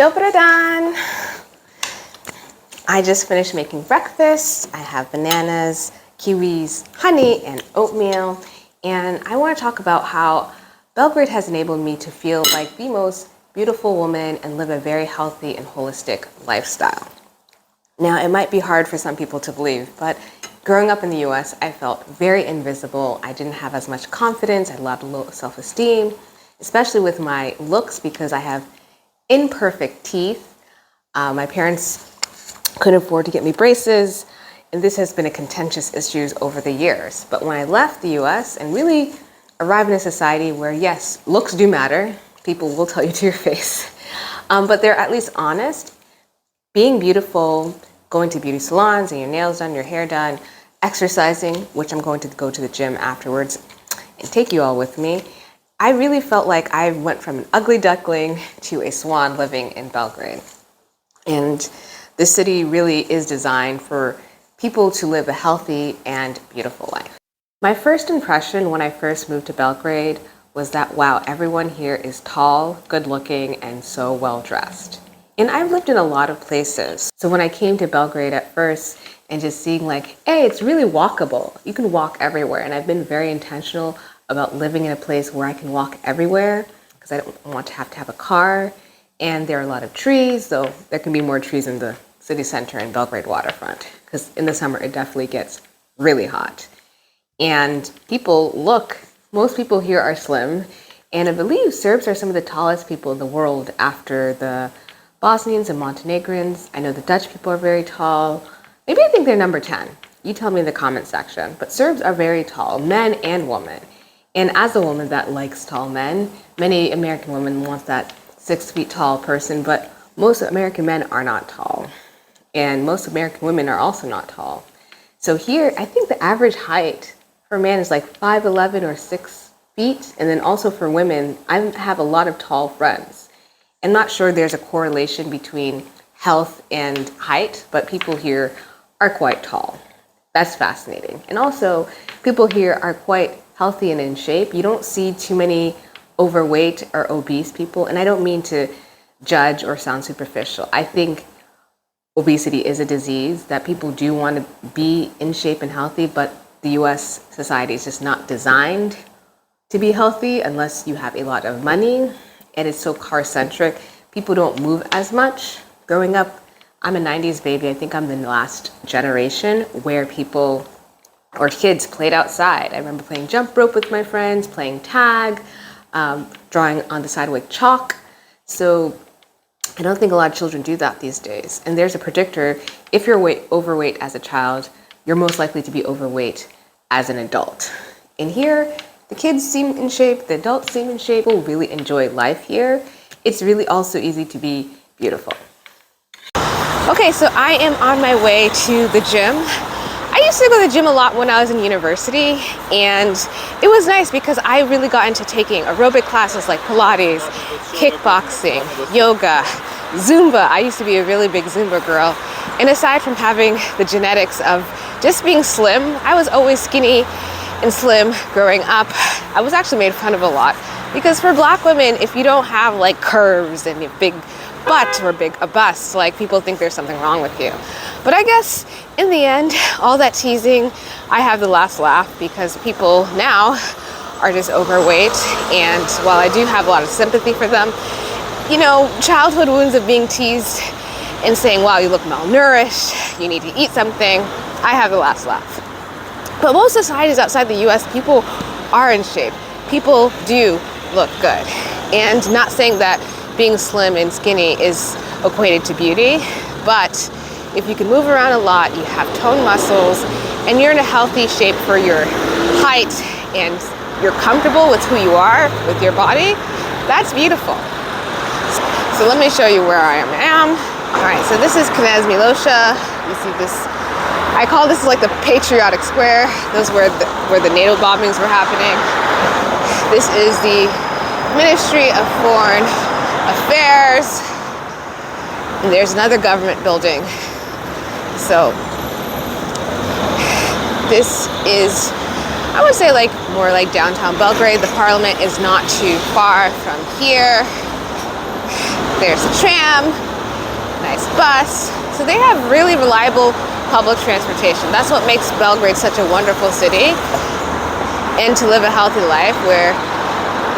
Dobar dan! I just finished making breakfast. I have bananas, kiwis, honey, and oatmeal. And I want to talk about how Belgrade has enabled me to feel like the most beautiful woman and live a very healthy and holistic lifestyle. Now, it might be hard for some people to believe, but growing up in the US, I felt very invisible. I didn't have as much confidence. I had a lot of low self-esteem, especially with my looks because I have imperfect teeth. My parents couldn't afford to get me braces, and this has been a contentious issue over the years. But when I left the US and really arrived in a society where, yes, looks do matter, people will tell you to your face, but they're at least honest. Being beautiful, going to beauty salons and your nails done, your hair done, exercising, which I'm going to go to the gym afterwards and take you all with me. I really felt like I went from an ugly duckling to a swan living in Belgrade. And the city really is designed for people to live a healthy and beautiful life. My first impression when I first moved to Belgrade was that, wow, everyone here is tall, good looking, and so well dressed. And I've lived in a lot of places. So when I came to Belgrade at first and just seeing like, hey, it's really walkable. You can walk everywhere. And I've been very intentional about living in a place where I can walk everywhere because I don't want to have a car. And there are a lot of trees, though there can be more trees in the city center and Belgrade waterfront because in the summer it definitely gets really hot. And most people here are slim. And I believe Serbs are some of the tallest people in the world after the Bosnians and Montenegrins. I know the Dutch people are very tall. Maybe I think they're number 10. You tell me in the comment section. But Serbs are very tall, men and women. And as a woman that likes tall men, many American women want that 6 feet tall person, but most American men are not tall. And most American women are also not tall. So here, I think the average height for a man is like 5'11" or 6 feet. And then also for women, I have a lot of tall friends. I'm not sure there's a correlation between health and height, but people here are quite tall. That's fascinating. And also, people here are quite healthy and in shape. You don't see too many overweight or obese people. And I don't mean to judge or sound superficial. I think obesity is a disease that people do want to be in shape and healthy, but the US society is just not designed to be healthy unless you have a lot of money. And it's so car-centric. People don't move as much. Growing up, I'm a 90s baby. I think I'm the last generation where people or kids played outside. I remember playing jump rope with my friends, playing tag, drawing on the side with chalk. So I don't think a lot of children do that these days. And there's a predictor, if you're overweight as a child, you're most likely to be overweight as an adult. And here, the kids seem in shape, the adults seem in shape, people really enjoy life here. It's really also easy to be beautiful. Okay, so I am on my way to the gym. I used to go to the gym a lot when I was in university, and it was nice because I really got into taking aerobic classes like Pilates, kickboxing, yoga, Zumba. I used to be a really big Zumba girl. And aside from having the genetics of just being slim, I was always skinny and slim growing up. I was actually made fun of a lot because for Black women, if you don't have like curves and a big butt or a bust, like people think there's something wrong with you. But I guess in the end, all that teasing, I have the last laugh because people now are just overweight. And while I do have a lot of sympathy for them, you know, childhood wounds of being teased and saying, wow, you look malnourished, you need to eat something, I have the last laugh. But most societies outside the US, people are in shape. People do look good. And not saying that being slim and skinny is equated to beauty, but if you can move around a lot, you have toned muscles, and you're in a healthy shape for your height, and you're comfortable with who you are, with your body, that's beautiful. So let me show you where I am. All right, so this is Knez Milosha. You see this, I call this like the patriotic square. Those were where the NATO bombings were happening. This is the Ministry of Foreign Affairs. And there's another government building. So this is, I would say, like more like downtown Belgrade. The parliament is not too far from here. There's a tram, nice bus. So they have really reliable public transportation. That's what makes Belgrade such a wonderful city, and to live a healthy life where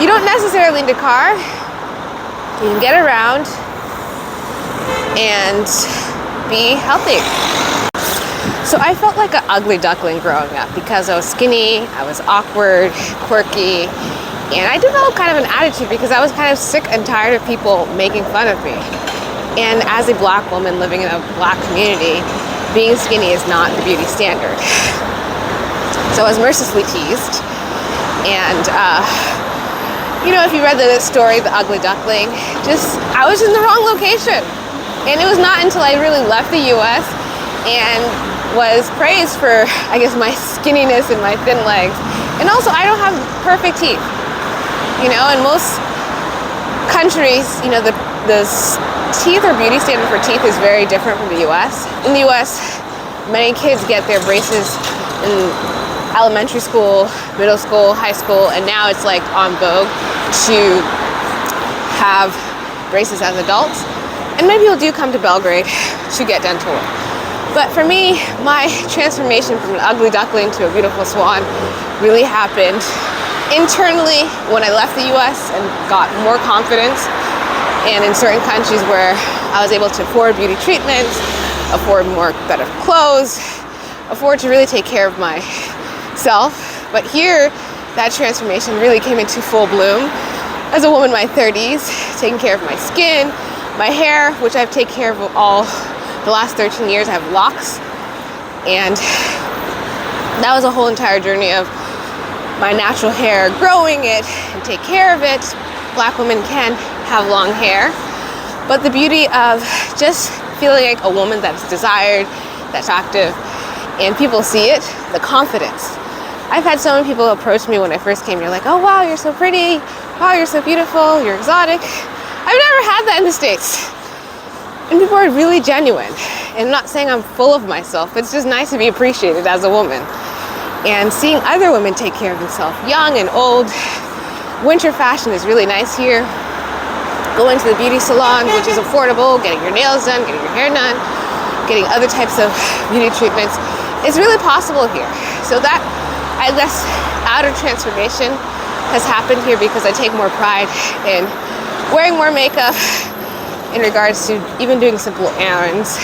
you don't necessarily need a car. You can get around and be healthy. So I felt like an ugly duckling growing up because I was skinny, I was awkward, quirky, and I developed kind of an attitude because I was kind of sick and tired of people making fun of me. And as a black woman living in a black community, being skinny is not the beauty standard. So I was mercilessly teased. And you know, if you read the story, The Ugly Duckling, I was in the wrong location. And it was not until I really left the US and was praised for, I guess, my skinniness and my thin legs. And also, I don't have perfect teeth. You know, in most countries, you know, the teeth or beauty standard for teeth is very different from the US. In the US, many kids get their braces in elementary school, middle school, high school, and now it's like on vogue to have braces as adults. And many people do come to Belgrade to get dental work. But for me, my transformation from an ugly duckling to a beautiful swan really happened internally when I left the US and got more confidence. And in certain countries where I was able to afford beauty treatments, afford better clothes, afford to really take care of myself. But here, that transformation really came into full bloom as a woman in my 30s, taking care of my skin, my hair, which I've taken care of all the last 13 years. I have locks, and that was a whole entire journey of my natural hair, growing it and take care of it. Black women can have long hair, but the beauty of just feeling like a woman that's desired, that's active, and people see it, the confidence. I've had so many people approach me when I first came here, like, oh wow, you're so pretty, wow, you're so beautiful, you're exotic. I've never had that in the States. And people are really genuine. And I'm not saying I'm full of myself, it's just nice to be appreciated as a woman. And seeing other women take care of themselves, young and old. Winter fashion is really nice here. Going to the beauty salon, which is affordable, getting your nails done, getting your hair done, getting other types of beauty treatments, is really possible here. So that, I guess, outer transformation has happened here because I take more pride in wearing more makeup in regards to even doing simple errands.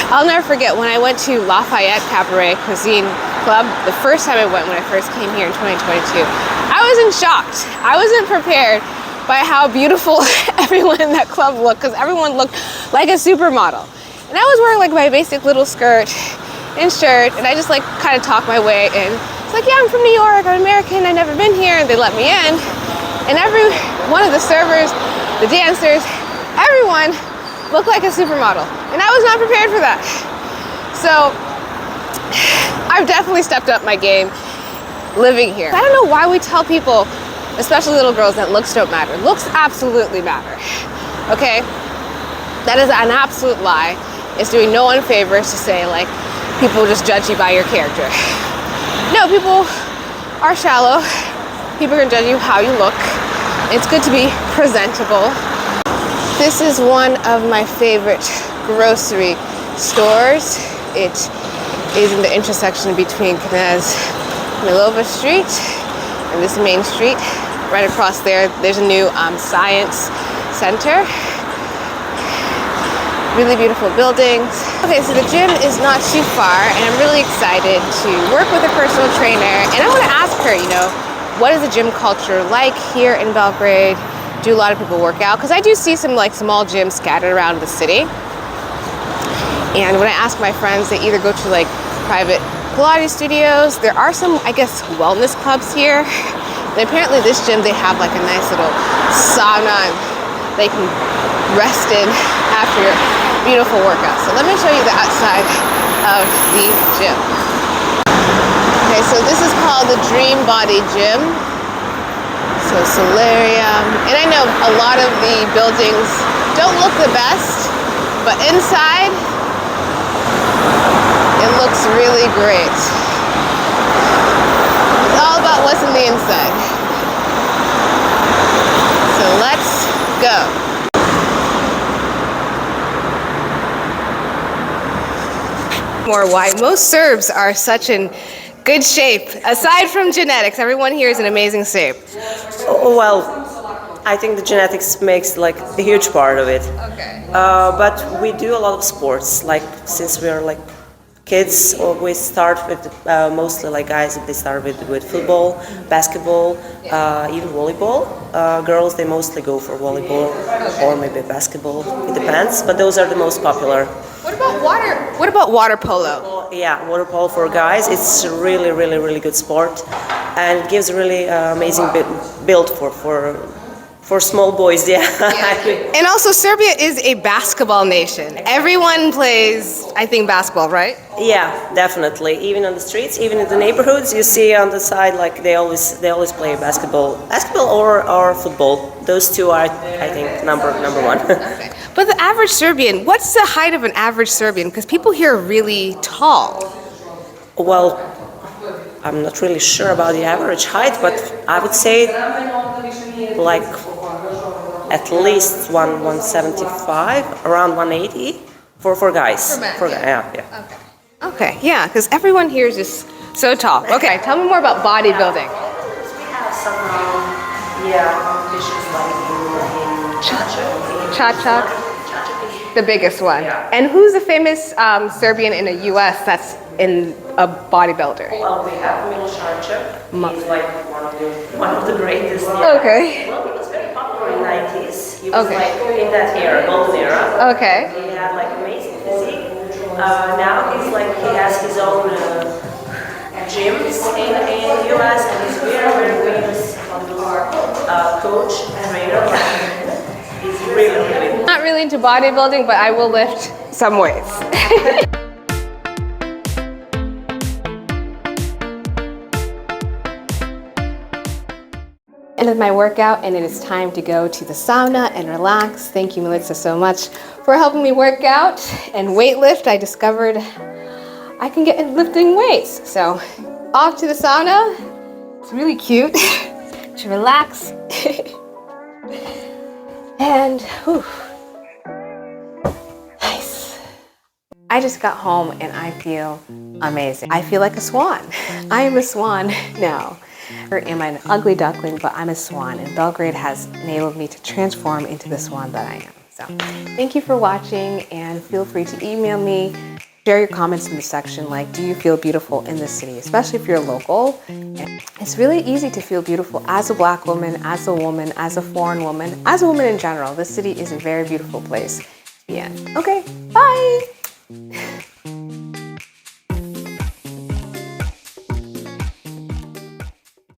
I'll never forget when I went to Lafayette Cabaret Cuisine Club, the first time I went when I first came here in 2022. I was in shock. I wasn't prepared by how beautiful everyone in that club looked, because everyone looked like a supermodel. And I was wearing like my basic little skirt and shirt, and I just like kind of talked my way in. It's like, yeah, I'm from New York, I'm American, I've never been here, and they let me in. And every one of the servers, the dancers, everyone looked like a supermodel. And I was not prepared for that. So I've definitely stepped up my game living here. I don't know why we tell people, especially little girls, that looks don't matter. Looks absolutely matter, okay? That is an absolute lie. It's doing no one favors to say like, people just judge you by your character. No, people are shallow. People are gonna judge you how you look. It's good to be presentable. This is one of my favorite grocery stores. It is in the intersection between Knez Milova Street and this main street. Right across there, there's a new science center. Really beautiful buildings. Okay, so the gym is not too far, and I'm really excited to work with a personal trainer. And I want to ask her, you know, what is the gym culture like here in Belgrade? Do a lot of people work out? Because I do see some like small gyms scattered around the city. And when I ask my friends, they either go to like private Pilates studios. There are some, I guess, wellness clubs here. And apparently this gym, they have like a nice little sauna and they can rest in after your beautiful workout. So let me show you the outside of the gym. Okay, so this is called the Dream Body Gym. So solarium. And I know a lot of the buildings don't look the best, but inside, it looks really great. It's all about what's in the inside. So let's More why most Serbs are such in good shape. Aside from genetics, everyone here is in amazing shape. Well, I think the genetics makes like a huge part of it. Okay. But we do a lot of sports. Like since we are like kids, we start with mostly like guys. They start with football, basketball, even volleyball. Girls they mostly go for volleyball or maybe basketball. It depends. But those are the most popular. What about water? What about water polo? Yeah, water polo for guys. It's a really, really, really good sport, and it gives a really amazing build for small boys. Yeah. And also, Serbia is a basketball nation. Everyone plays, I think, basketball, right? Yeah, definitely. Even on the streets, even in the neighborhoods, you see on the side like they always play basketball or football. Those two are, I think, number one. Okay. But the average Serbian, what's the height of an average Serbian? Because people here are really tall. Well, I'm not really sure about the average height, but I would say like at least 175, around 180 for guys. For men. Yeah. Okay, yeah, because everyone here is just so tall. Okay, tell me more about bodybuilding. We have some competitions like in Cha-cha, the biggest one. Yeah. And who's the famous Serbian in the U.S. that's in a bodybuilder? Well, we have He's like one of the greatest. Yeah. Okay. Well, he was very popular in the 90s. He was like in that era, golden era. Okay. He had like amazing physique. Now he has his own gyms in US, and he's very famous coach and trainer. He's really. Not really into bodybuilding, but I will lift some weights. End of my workout, and it is time to go to the sauna and relax. Thank you, Melissa, so much for helping me work out and weight lift. I discovered I can get lifting weights. So off to the sauna. It's really cute to relax. And whew, nice. I just got home and I feel amazing. I feel like a swan. I am a swan now. Or am I an ugly duckling, but I'm a swan, and Belgrade has enabled me to transform into the swan that I am. So thank you for watching, and feel free to email me. Share your comments in the section, like, do you feel beautiful in this city, especially if you're local. And it's really easy to feel beautiful as a Black woman, as a woman, as a foreign woman, as a woman in general. This city is a very beautiful place to be in. Okay, bye!